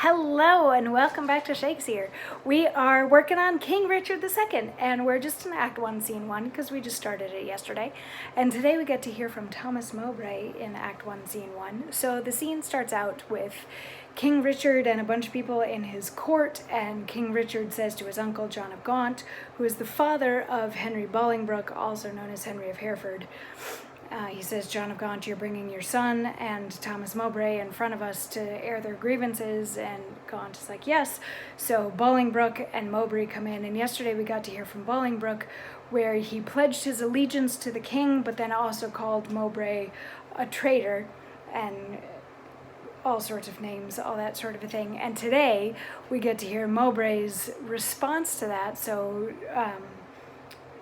Hello and welcome back to Shakesyear. We are working on King Richard II and we're just in Act 1, Scene 1 because we just started it yesterday. And today we get to hear from Thomas Mowbray in Act 1, Scene 1. So the scene starts out with King Richard and a bunch of people in his court, and King Richard says to his uncle John of Gaunt, who is the father of Henry Bolingbroke, also known as Henry of Hereford. He says, John of Gaunt, you're bringing your son and Thomas Mowbray in front of us to air their grievances, and Gaunt is like, yes. So Bolingbroke and Mowbray come in, and yesterday we got to hear from Bolingbroke where he pledged his allegiance to the king, but then also called Mowbray a traitor, and all sorts of names, all that sort of a thing. And today we get to hear Mowbray's response to that. So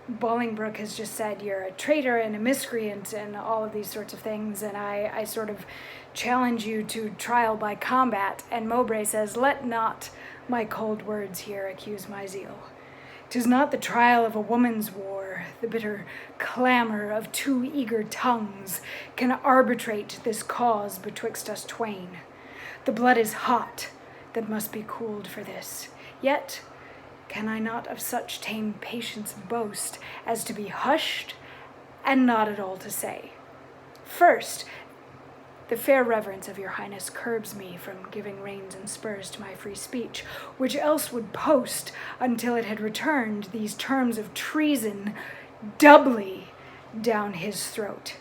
Bolingbroke has just said, you're a traitor and a miscreant and all of these sorts of things, and I sort of challenge you to trial by combat. And Mowbray says, let not my cold words here accuse my zeal. 'Tis not the trial of a woman's war, the bitter clamor of two eager tongues can arbitrate this cause betwixt us twain. The blood is hot that must be cooled for this, yet can I not of such tame patience boast as to be hushed and not at all to say? First, the fair reverence of your highness curbs me from giving reins and spurs to my free speech, which else would post until it had returned these terms of treason doubly down his throat.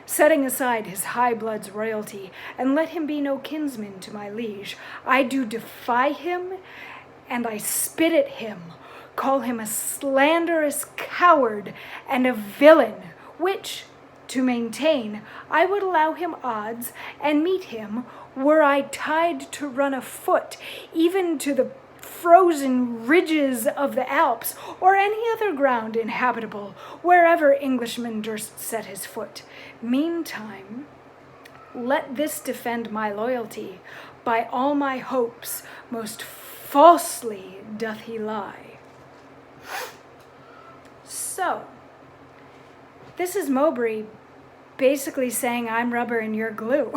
Setting aside his high blood's royalty, and let him be no kinsman to my liege, I do defy him, and I spit at him, call him a slanderous coward and a villain, which, to maintain, I would allow him odds and meet him were I tied to run afoot, even to the frozen ridges of the Alps, or any other ground inhabitable, wherever Englishman durst set his foot. Meantime, let this defend my loyalty. By all my hopes, most falsely doth he lie. So, this is Mowbray basically saying I'm rubber and you're glue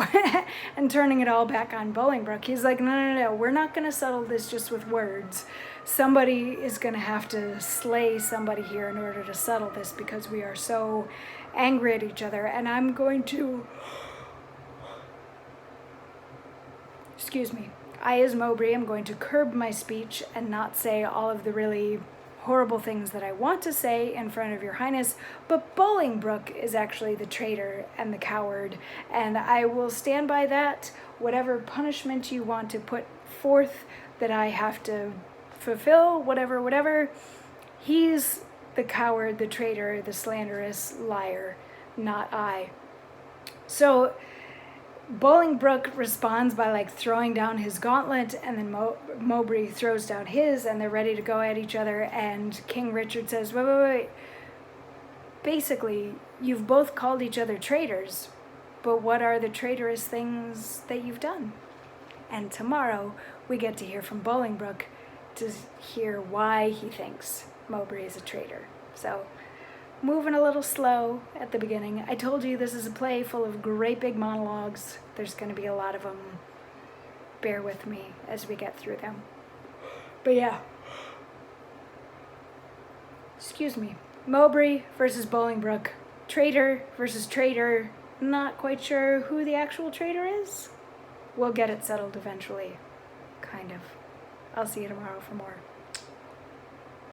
and turning it all back on Bolingbroke. He's like, no, we're not going to settle this just with words. Somebody is going to have to slay somebody here in order to settle this because we are so angry at each other, and I'm going to... Excuse me. I, as Mowbray, am going to curb my speech and not say all of the really horrible things that I want to say in front of your highness, but Bolingbroke is actually the traitor and the coward, and I will stand by that. Whatever punishment you want to put forth that I have to fulfill, whatever, he's the coward, the traitor, the slanderous liar, not I. So Bolingbroke responds by throwing down his gauntlet, and then Mowbray throws down his, and they're ready to go at each other, and King Richard says, wait. Basically, you've both called each other traitors, but what are the traitorous things that you've done? And tomorrow we get to hear from Bolingbroke to hear why he thinks Mowbray is a traitor. So, moving a little slow at the beginning. I told you this is a play full of great big monologues. There's going to be a lot of them. Bear with me as we get through them. But yeah. Excuse me. Mowbray versus Bolingbroke. Traitor versus traitor. Not quite sure who the actual traitor is. We'll get it settled eventually. Kind of. I'll see you tomorrow for more.